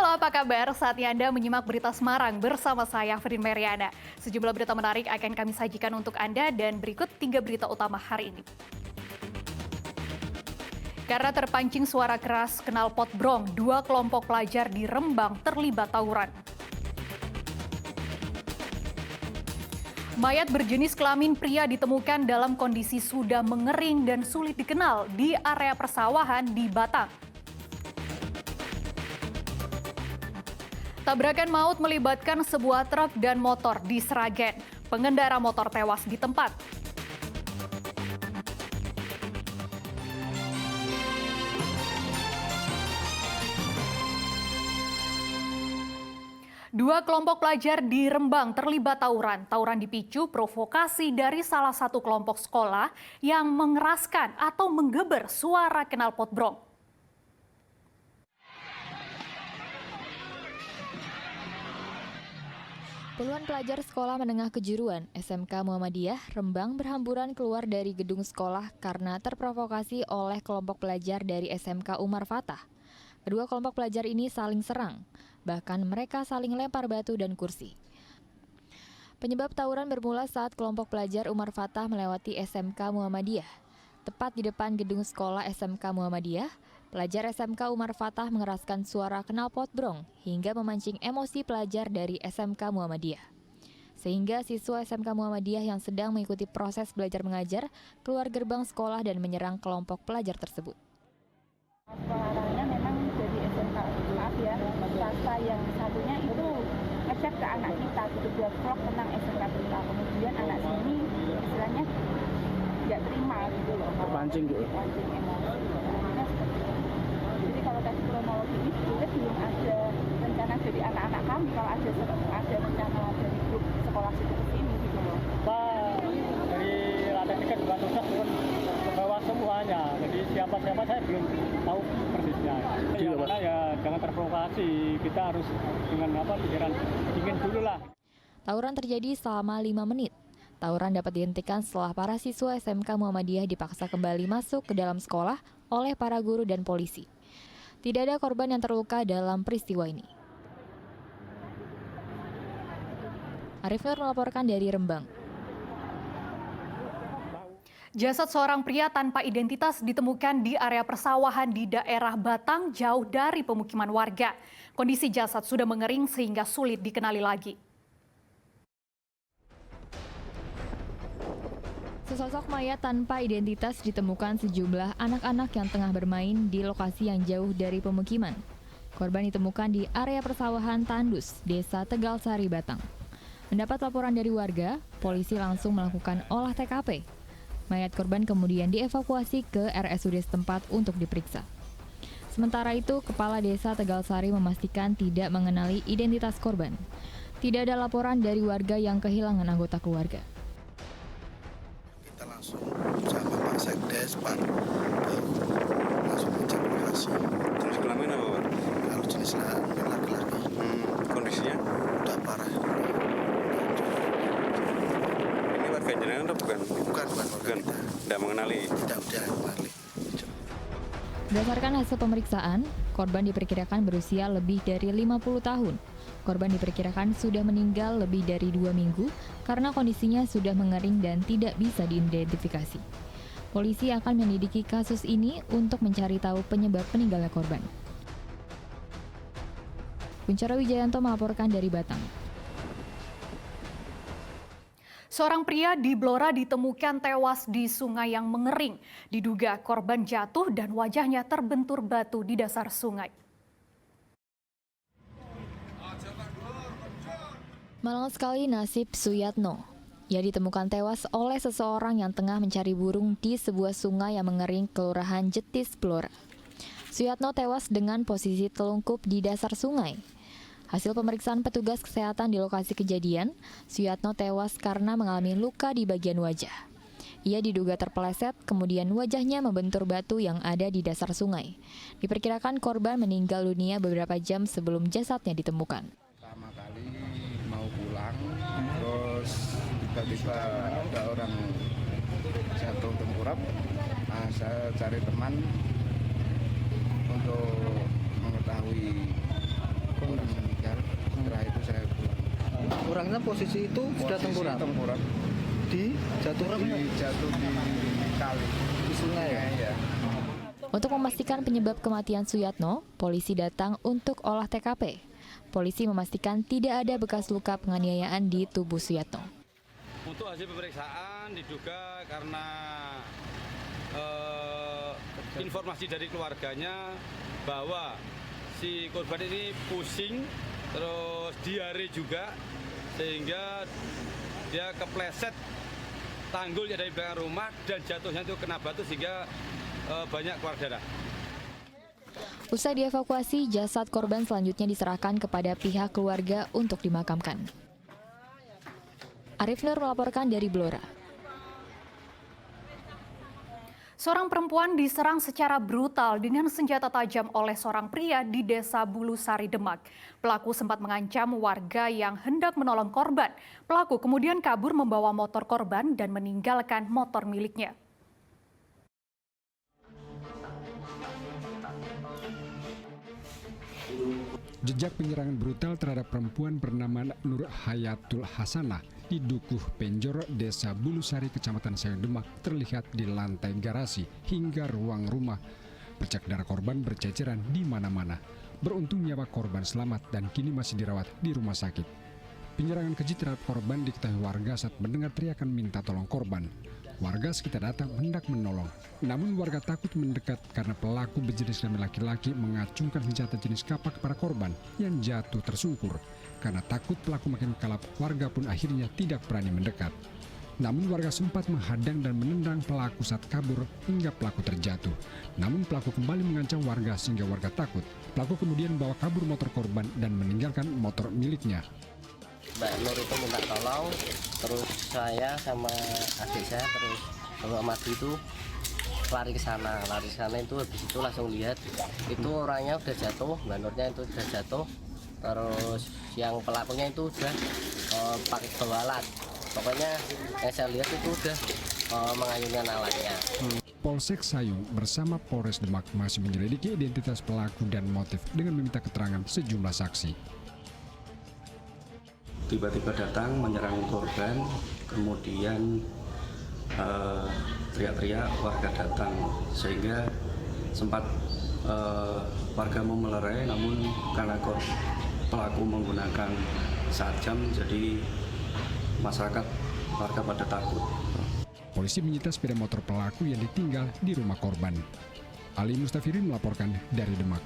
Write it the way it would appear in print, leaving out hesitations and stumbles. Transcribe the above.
Halo, apa kabar? Saatnya Anda menyimak berita Semarang bersama saya, Frin Meriana. Sejumlah berita menarik akan kami sajikan untuk Anda dan berikut 3 berita utama hari ini. Karena terpancing suara keras knalpot brong, 2 kelompok pelajar di Rembang terlibat tawuran. Mayat berjenis kelamin pria ditemukan dalam kondisi sudah mengering dan sulit dikenal di area persawahan di Batang. Tabrakan maut melibatkan sebuah truk dan motor di Sragen. Pengendara motor tewas di tempat. Dua kelompok pelajar di Rembang terlibat tawuran. Tawuran dipicu provokasi dari salah satu kelompok sekolah yang mengeraskan atau menggeber suara knalpot brong. Puluhan pelajar sekolah menengah kejuruan SMK Muhammadiyah Rembang berhamburan keluar dari gedung sekolah karena terprovokasi oleh kelompok pelajar dari SMK Umar Fatah. Kedua kelompok pelajar ini saling serang, bahkan mereka saling lempar batu dan kursi. Penyebab tawuran bermula saat kelompok pelajar Umar Fatah melewati SMK Muhammadiyah. Tepat di depan gedung sekolah SMK Muhammadiyah, pelajar SMK Umar Fatah mengeraskan suara knalpot brong hingga memancing emosi pelajar dari SMK Muhammadiyah. Sehingga siswa SMK Muhammadiyah yang sedang mengikuti proses belajar mengajar keluar gerbang sekolah dan menyerang kelompok pelajar tersebut. Sekolahnya memang jadi SMK, maaf ya, swasta yang satunya itu ngecek ke anak kita, gitu, buat vlog tentang SMK kita. Kemudian anak sini istilahnya nggak terima gitu loh. Terpancing gitu? Terpancing emosi. Akhirnya seperti itu. Jadi kalau tadi kronologi ini sebetulnya belum ada rencana dari anak-anak kami, kalau ada rencana dari grup sekolah situ ke sini gitu loh. Pak, dari lantai 3 juga tuntas turun ke bawah semuanya. Jadi siapa-siapa saya belum tahu persisnya. Ya, karena ya jangan terprovokasi. Kita harus dengan pikiran dingin dulu lah. Tawuran terjadi selama 5 menit. Tawuran dapat dihentikan setelah para siswa SMK Muhammadiyah dipaksa kembali masuk ke dalam sekolah oleh para guru dan polisi. Tidak ada korban yang terluka dalam peristiwa ini. Arif Nur melaporkan dari Rembang. Jasad seorang pria tanpa identitas ditemukan di area persawahan di daerah Batang jauh dari pemukiman warga. Kondisi jasad sudah mengering sehingga sulit dikenali lagi. Sesosok mayat tanpa identitas ditemukan sejumlah anak-anak yang tengah bermain di lokasi yang jauh dari pemukiman. Korban ditemukan di area persawahan Tandus, Desa Tegalsari, Batang. Mendapat laporan dari warga, polisi langsung melakukan olah TKP. Mayat korban kemudian dievakuasi ke RSUD setempat untuk diperiksa. Sementara itu, Kepala Desa Tegalsari memastikan tidak mengenali identitas korban. Tidak ada laporan dari warga yang kehilangan anggota keluarga. Kita langsung sama Pak Sekdes, Pak langsung ngecek lokasi. Jenis kelamin apa, Pak? Kalau jenis laki-laki, Kondisinya? udah parah. Ini warga jenengan atau bukan? Bukan warga kita. Tidak mengenali. Tidak udah kembali. Berdasarkan hasil pemeriksaan, korban diperkirakan berusia lebih dari 50 tahun. Korban diperkirakan sudah meninggal lebih dari 2 minggu karena kondisinya sudah mengering dan tidak bisa diidentifikasi. Polisi akan menyelidiki kasus ini untuk mencari tahu penyebab meninggalnya korban. Kunchara Wijayanto melaporkan dari Batang. Seorang pria di Blora ditemukan tewas di sungai yang mengering. Diduga korban jatuh dan wajahnya terbentur batu di dasar sungai. Malang sekali nasib Suyatno. Ia ditemukan tewas oleh seseorang yang tengah mencari burung di sebuah sungai yang mengering Kelurahan Jetis, Blora. Suyatno tewas dengan posisi telungkup di dasar sungai. Hasil pemeriksaan petugas kesehatan di lokasi kejadian, Suyatno tewas karena mengalami luka di bagian wajah. Ia diduga terpeleset, kemudian wajahnya membentur batu yang ada di dasar sungai. Diperkirakan korban meninggal dunia beberapa jam sebelum jasadnya ditemukan. Pertama kali mau pulang, terus tiba-tiba ada orang jatuh tengkurap. Nah, saya cari teman untuk mengetahui orang meninggal. Setelah itu saya pulang. Orangnya posisi itu sudah tengkurap. Jatuh di kali. di sungai ya. Ya. Untuk memastikan penyebab kematian Suyatno, polisi datang untuk olah TKP. Polisi memastikan tidak ada bekas luka penganiayaan di tubuh Suyatno. Untuk hasil pemeriksaan diduga karena informasi dari keluarganya bahwa si korban ini pusing, terus diare juga, sehingga dia kepleset tanggul yang dari belakang rumah dan jatuhnya itu kena batu sehingga banyak keluar darah. Usai dievakuasi, jasad korban selanjutnya diserahkan kepada pihak keluarga untuk dimakamkan. Arif Nur melaporkan dari Blora. Seorang perempuan diserang secara brutal dengan senjata tajam oleh seorang pria di Desa Bulusari, Demak. Pelaku sempat mengancam warga yang hendak menolong korban. Pelaku kemudian kabur membawa motor korban dan meninggalkan motor miliknya. Jejak penyerangan brutal terhadap perempuan bernama Nur Hayatul Hasanah di Dukuh Penjor, Desa Bulusari, Kecamatan Sayung, Demak terlihat di lantai garasi hingga ruang rumah. Bercak darah korban berceceran di mana-mana. Beruntung nyawa korban selamat dan kini masih dirawat di rumah sakit. Penyerangan keji terhadap korban diketahui warga saat mendengar teriakan minta tolong korban. Warga sekitar datang hendak menolong. Namun warga takut mendekat karena pelaku berjenis kelamin laki-laki mengacungkan senjata jenis kapak kepada korban yang jatuh tersungkur. Karena takut pelaku makin kalap, warga pun akhirnya tidak berani mendekat. Namun warga sempat menghadang dan menendang pelaku saat kabur hingga pelaku terjatuh. Namun pelaku kembali mengancam warga sehingga warga takut. Pelaku kemudian membawa kabur motor korban dan meninggalkan motor miliknya. Mbak Nur itu minta tolong, terus saya sama adik saya terus kalau mati itu lari ke sana itu habis itu langsung lihat itu orangnya udah jatuh, Mbak Nurnya itu udah jatuh, terus yang pelakunya itu udah pakai bawa alat, pokoknya yang saya lihat itu udah mengayunkan alatnya. Polsek Sayung bersama Polres Demak masih menyelidiki identitas pelaku dan motif dengan meminta keterangan sejumlah saksi. Tiba-tiba datang menyerang korban, kemudian teriak-teriak, warga datang sehingga sempat warga mau melerai, namun karena pelaku menggunakan sajam jadi masyarakat warga pada takut. Polisi menyita sepeda motor pelaku yang ditinggal di rumah korban. Ali Mustafirin melaporkan dari Demak.